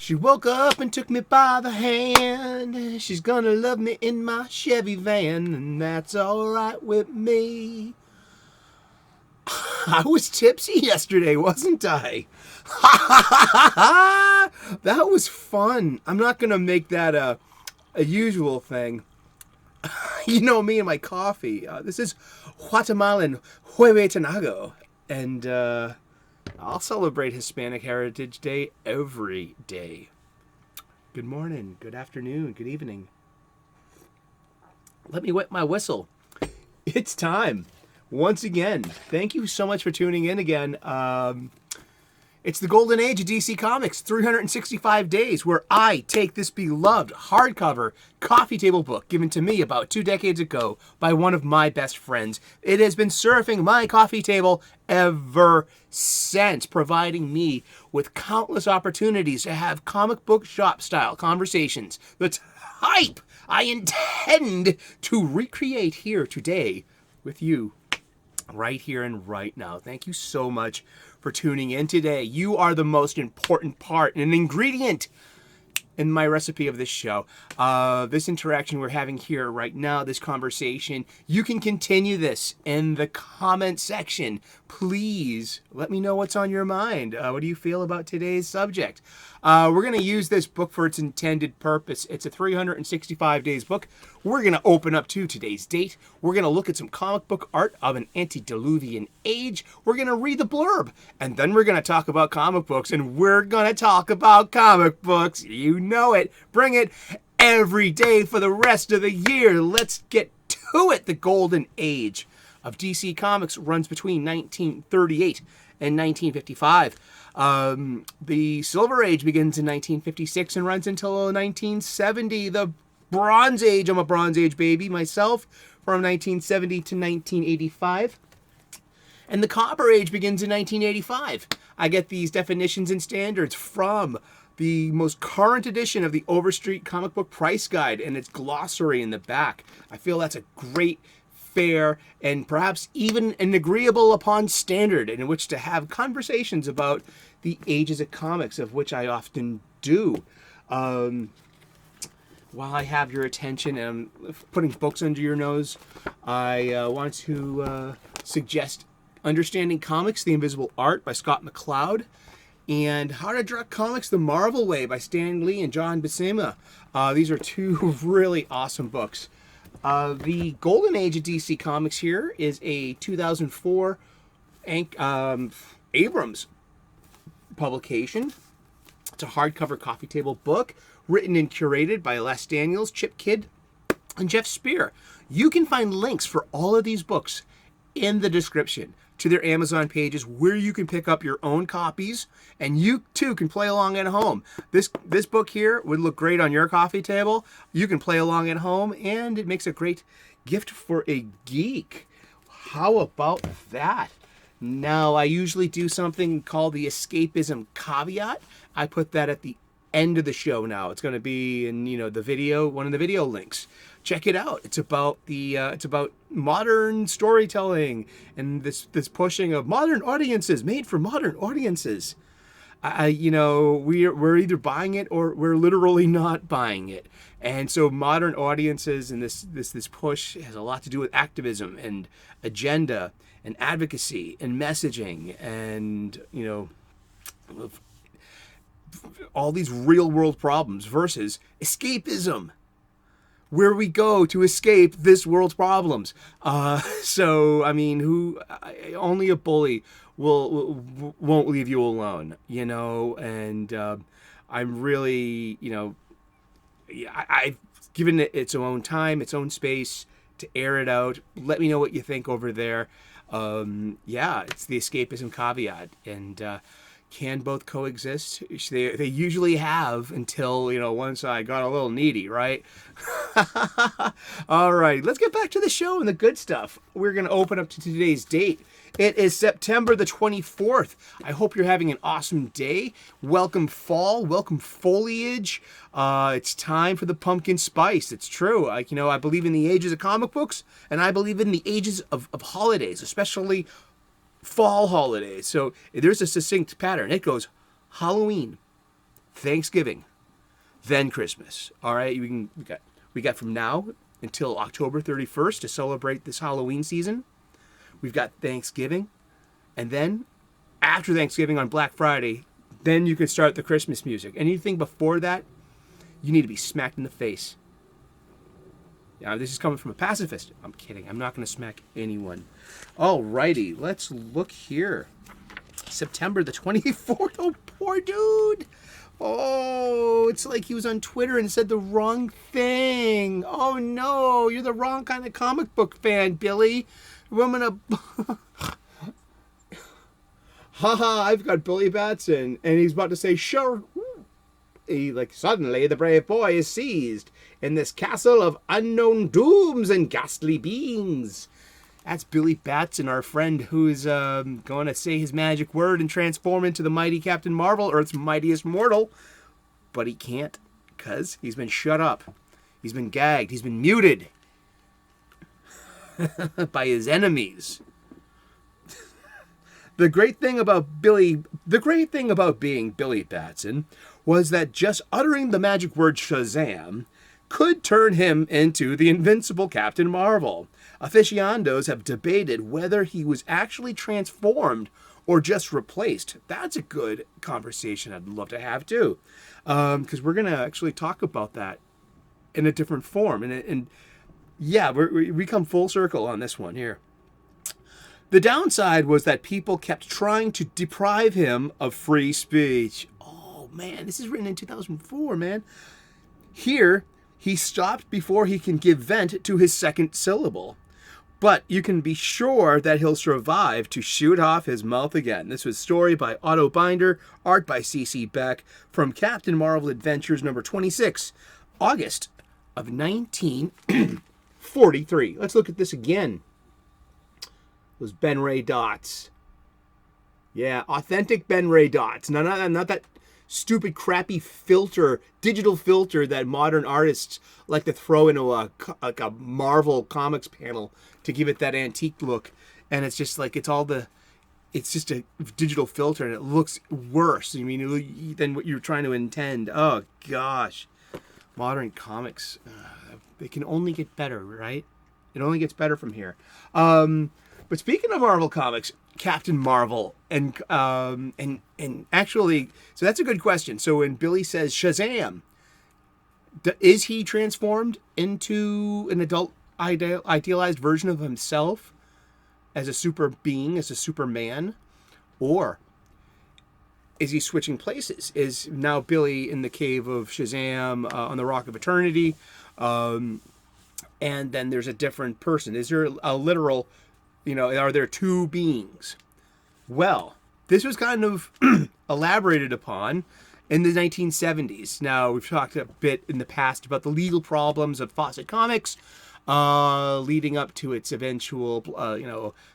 She woke up and took me by the hand. She's gonna love me in my Chevy van, and that's alright with me. I was tipsy yesterday, wasn't I? That was fun. I'm not gonna make that a usual thing. You know me and my coffee. This is Guatemalan Huehuetenango, and I'll celebrate Hispanic Heritage Day every day. Good morning, good afternoon, good evening. Let me wet my whistle. It's time. Once again, thank you so much for tuning in again. It's the golden age of DC Comics, 365 days, where I take this beloved hardcover coffee table book given to me about 2 decades ago by one of my best friends. It has been surfing my coffee table ever since, providing me with countless opportunities to have comic book shop style conversations, the type I intend to recreate here today with you, right here and right now. Thank you so much for tuning in today. You are the most important part and an ingredient in my recipe of this show. This interaction we're having here right now, this conversation, you can continue this in the comment section. Please let me know what's on your mind. What do you feel about today's subject? We're going to use this book for its intended purpose. It's a 365 days book. We're going to open up to today's date. We're going to look at some comic book art of an antediluvian age. We're going to read the blurb. And then we're going to talk about comic books. And we're going to talk about comic books. You know it. Bring it every day for the rest of the year. Let's get to it. The golden age of DC Comics runs between 1938 and 1955. The Silver Age begins in 1956 and runs until 1970. The Bronze Age, I'm a Bronze Age baby myself, from 1970 to 1985. And the Copper Age begins in 1985. I get these definitions and standards from the most current edition of the Overstreet Comic Book Price Guide and its glossary in the back. I feel that's a great, fair, and perhaps even an agreeable upon standard in which to have conversations about the ages of comics, of which I often do. While I have your attention and I'm putting books under your nose, I want to suggest Understanding Comics, The Invisible Art by Scott McCloud, and How to Draw Comics the Marvel Way by Stan Lee and John Buscema. These are 2 really awesome books. The Golden Age of DC Comics here is a 2004 Abrams publication. It's a hardcover coffee table book written and curated by Les Daniels, Chip Kidd, and Geoff Spear. You can find links for all of these books in the description to their Amazon pages where you can pick up your own copies, and you too can play along at home. This book here would look great on your coffee table. You can play along at home, and it makes a great gift for a geek. How about that? Now, I usually do something called the escapism caveat. I put that at the end of the show now. It's going to be in, the video, one of the video links. Check it out. It's about it's about modern storytelling and this pushing of modern audiences, made for modern audiences. We're either buying it or we're literally not buying it. And so modern audiences and this push has a lot to do with activism and agenda and advocacy and messaging and, all these real world problems versus escapism, where we go to escape this world's problems. Only a bully won't leave you alone, and I'm really, I've given it its own time, its own space to air it out. Let me know what you think over there. It's the escapism caveat, and can both coexist? They usually have until, one side got a little needy, right? All right, let's get back to the show and the good stuff. We're going to open up to today's date. It is September the 24th. I hope you're having an awesome day. Welcome fall, welcome foliage. It's time for the pumpkin spice. It's true. I believe in the ages of comic books, and I believe in the ages of holidays, especially fall holidays. So there's a succinct pattern. It goes Halloween, Thanksgiving, then Christmas. All right, we got from now until October 31st to celebrate this Halloween season. We've got Thanksgiving, and then after Thanksgiving on Black Friday, then you can start the Christmas music. Anything before that, you need to be smacked in the face. Now, this is coming from a pacifist. I'm kidding. I'm not going to smack anyone. Alrighty, let's look here. September the 24th. Oh, poor dude. Oh, it's like he was on Twitter and said the wrong thing. Oh, no. You're the wrong kind of comic book fan, Billy. I'm going to... Haha, I've got Billy Batson. And he's about to say, sure. Suddenly the brave boy is seized in this castle of unknown dooms and ghastly beings. That's Billy Batson, our friend, who's going to say his magic word and transform into the mighty Captain Marvel, Earth's mightiest mortal. But he can't, because he's been shut up. He's been gagged. He's been muted by his enemies. The great thing about being Billy Batson was that just uttering the magic word Shazam could turn him into the invincible Captain Marvel. Aficionados have debated whether he was actually transformed or just replaced. That's a good conversation I'd love to have too, because we're going to actually talk about that in a different form. And yeah, we come full circle on this one here. The downside was that people kept trying to deprive him of free speech. Oh man, this is written in 2004, man. Here, he stopped before he can give vent to his second syllable. But you can be sure that he'll survive to shoot off his mouth again. This was story by Otto Binder, art by C.C. Beck, from Captain Marvel Adventures number 26, August of 1943. Let's look at this again. Those Ben Ray dots. Yeah, authentic Ben Ray dots. Not that stupid, crappy filter, digital filter that modern artists like to throw into a Marvel Comics panel to give it that antique look. And it's just like, it's just a digital filter and it looks worse. I mean, than what you're trying to intend. Oh, gosh. Modern comics, they can only get better, right? It only gets better from here. But speaking of Marvel Comics, Captain Marvel, and actually, so that's a good question. So when Billy says Shazam, is he transformed into an adult idealized version of himself as a super being, as a Superman? Or is he switching places? Is now Billy in the cave of Shazam on the Rock of Eternity? And then there's a different person. Is there a literal... are there two beings? Well, this was kind of elaborated upon in the 1970s. Now, we've talked a bit in the past about the legal problems of Fawcett Comics, leading up to its eventual,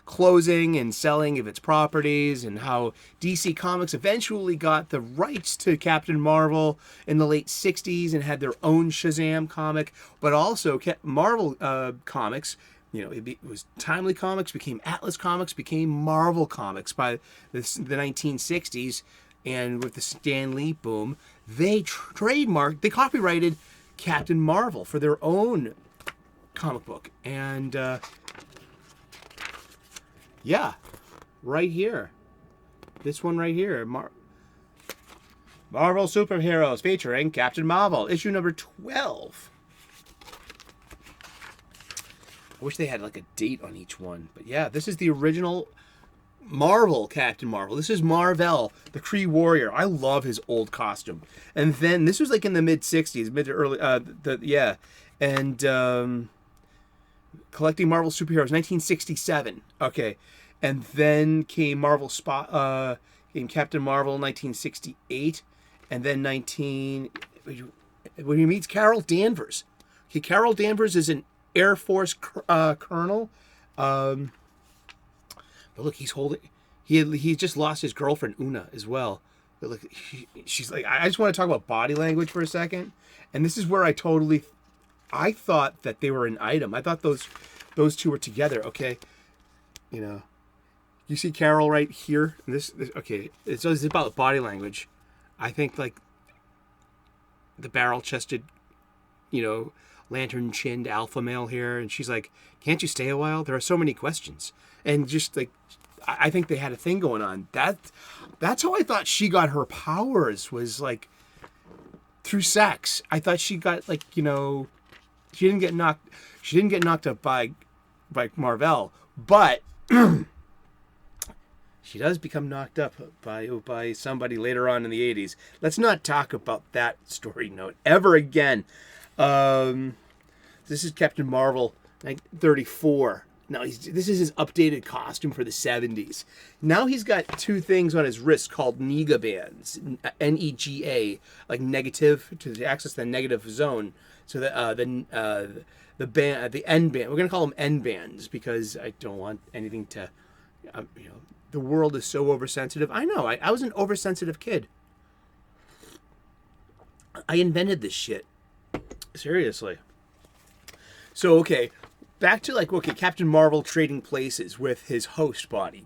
closing and selling of its properties, and how DC Comics eventually got the rights to Captain Marvel in the late 60s and had their own Shazam comic, but also Marvel Comics. It was Timely Comics, became Atlas Comics, became Marvel Comics by the 1960s. And with the Stan Lee boom, they they copyrighted Captain Marvel for their own comic book. And, yeah, right here. This one right here. Marvel Superheroes featuring Captain Marvel, issue number 12. I wish they had like a date on each one. But yeah, this is the original Marvel Captain Marvel. This is Marvel, the Kree Warrior. I love his old costume. And then this was like in the mid 60s, mid to early and collecting Marvel Superheroes 1967. Okay. And then came came Captain Marvel 1968, and then when he meets Carol Danvers. Okay, Carol Danvers is an Air Force colonel. But look, he just lost his girlfriend Una as well. But look, she's like, I just want to talk about body language for a second. And this is where I thought that they were an item. I thought those two were together. Okay, you see Carol right here. This okay. It's about body language. I think like the barrel-chested, lantern-chinned alpha male here, and she's like, "Can't you stay a while? There are so many questions." And just like, I think they had a thing going on. That's how I thought she got her powers, was like through sex. I thought she got like, she didn't get knocked up by Marvel, but she does become knocked up by somebody later on in the 80s. Let's not talk about that story note ever again. This is Captain Marvel, 34. Now, this is his updated costume for the 70s. Now he's got two things on his wrist called Nega bands, Nega, like negative, to access the negative zone. So the N band, we're going to call them N bands because I don't want anything to, the world is so oversensitive. I know, I was an oversensitive kid. I invented this shit. Seriously. So, okay. Back to Captain Marvel trading places with his host body,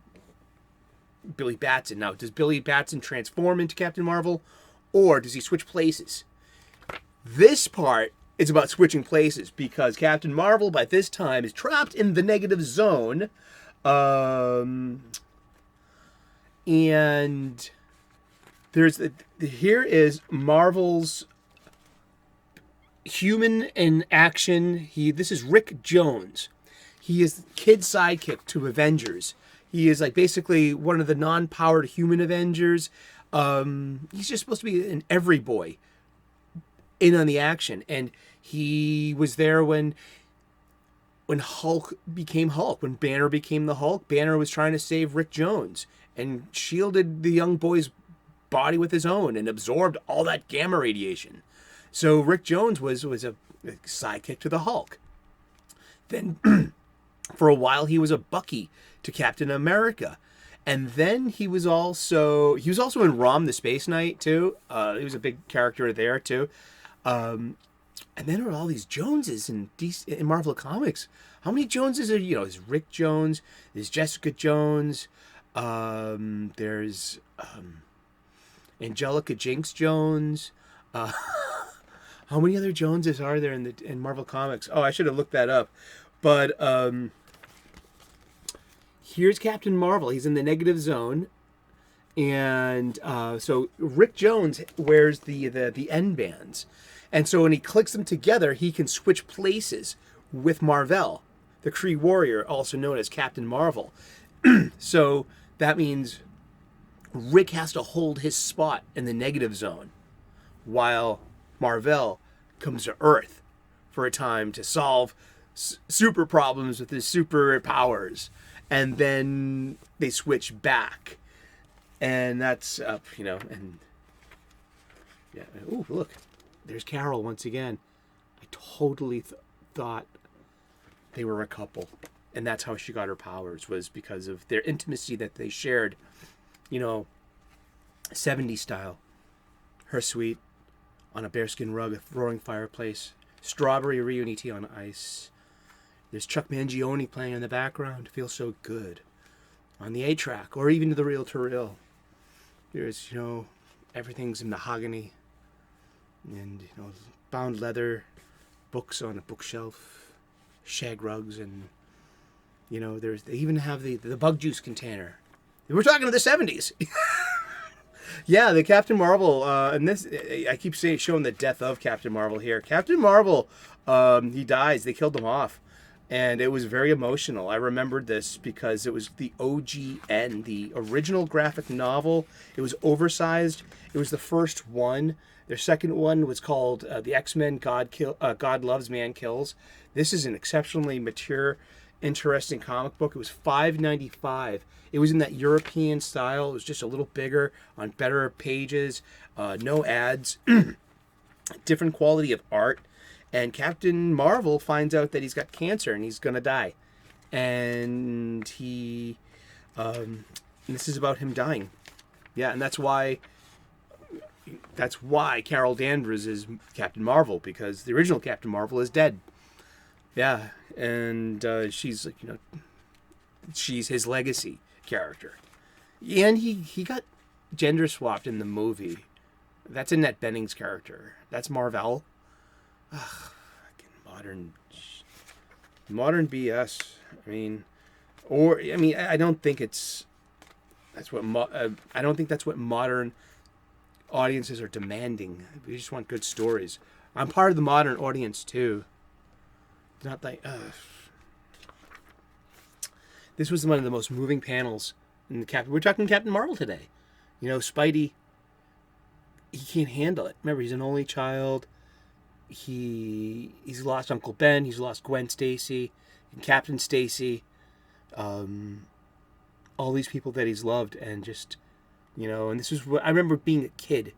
Billy Batson. Now, does Billy Batson transform into Captain Marvel, or does he switch places? This part is about switching places because Captain Marvel, by this time, is trapped in the negative zone, and here is Marvel's human in action. This is Rick Jones. He is kid sidekick to Avengers. He is like basically one of the non-powered human Avengers. He's just supposed to be an every boy in on the action, and he was there when Hulk became Hulk, when Banner became the Hulk. Banner was trying to save Rick Jones and shielded the young boy's body with his own and absorbed all that gamma radiation. So Rick Jones was a sidekick to the Hulk. Then for a while he was a Bucky to Captain America. And then he was also in Rom the Space Knight too. He was a big character there too. And then there are all these Joneses in Marvel Comics. How many Joneses are There's Rick Jones, there's Jessica Jones, there's Angelica Jinx Jones. How many other Joneses are there in Marvel Comics? Oh, I should have looked that up. But here's Captain Marvel. He's in the negative zone. And so Rick Jones wears the N bands. And so when he clicks them together, he can switch places with Marvel, the Kree warrior, also known as Captain Marvel. So that means Rick has to hold his spot in the negative zone while Marvel comes to Earth for a time to solve super problems with his superpowers, and then they switch back, and that's and yeah. Ooh, look, there's Carol once again. I totally thought they were a couple, and that's how she got her powers, was because of their intimacy that they shared, 70s style. Her suite on a bearskin rug, a roaring fireplace, strawberry Rioni tea on ice. There's Chuck Mangione playing in the background. Feels so good. On the 8-track, or even the reel-to-reel. There's, everything's in mahogany. And, bound leather, books on a bookshelf, shag rugs, and, they even have the bug juice container. We're talking to the 70s. Yeah, the Captain Marvel, and this, I keep showing the death of Captain Marvel here. Captain Marvel, he dies. They killed him off. And it was very emotional. I remembered this because it was the OGN, the original graphic novel. It was oversized. It was the first one. Their second one was called The X-Men God Loves, Man Kills. This is an exceptionally mature, interesting comic book. It was $5.95. It was in that European style. It was just a little bigger, on better pages, no ads, different quality of art. And Captain Marvel finds out that he's got cancer and he's going to die. And this is about him dying. Yeah, and that's why Carol Danvers is Captain Marvel, because the original Captain Marvel is dead. Yeah, and she's she's his legacy character. And he got gender swapped in the movie. That's Annette Bening's character. That's Marvel. Ugh, fucking modern BS. I don't think I don't think that's what modern audiences are demanding. We just want good stories. I'm part of the modern audience too. Not like, this was one of the most moving panels in the Captain. We're talking Captain Marvel today. You know, Spidey, he can't handle it. Remember, he's an only child. He's lost Uncle Ben. He's lost Gwen Stacy and Captain Stacy. All these people that he's loved, and just, you know, and this is what I remember being a kid,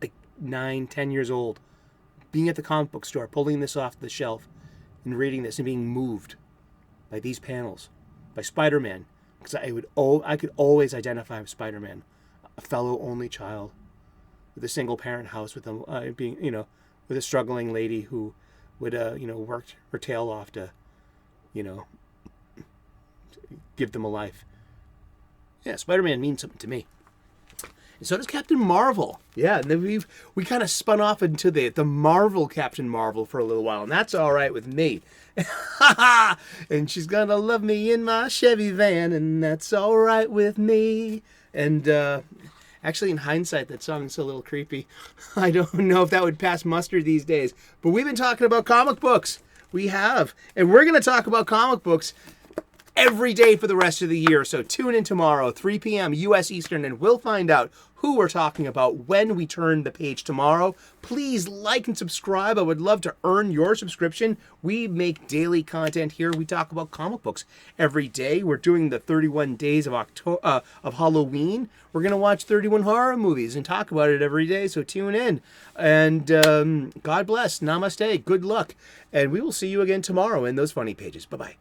like 9, 10 years old, being at the comic book store, pulling this off the shelf and reading this and being moved by these panels, by Spider-Man, because I could always identify with Spider-Man, a fellow only child with a single parent house with with a struggling lady who would worked her tail off to, give them a life. Yeah, Spider-Man means something to me. And so does Captain Marvel. Yeah, and then we kind of spun off into the Marvel Captain Marvel for a little while, and that's all right with me. And she's gonna love me in my Chevy van, and that's all right with me. And actually, in hindsight, that song is a little creepy. I don't know if that would pass muster these days. But we've been talking about comic books. We have. And we're going to talk about comic books every day for the rest of the year. So tune in tomorrow, 3 p.m. U.S. Eastern, and we'll find out who we're talking about when we turn the page tomorrow. Please like and subscribe. I would love to earn your subscription. We make daily content here. We talk about comic books every day. We're doing the 31 days of Halloween. We're going to watch 31 horror movies and talk about it every day, so tune in. And God bless. Namaste. Good luck. And we will see you again tomorrow in those funny pages. Bye-bye.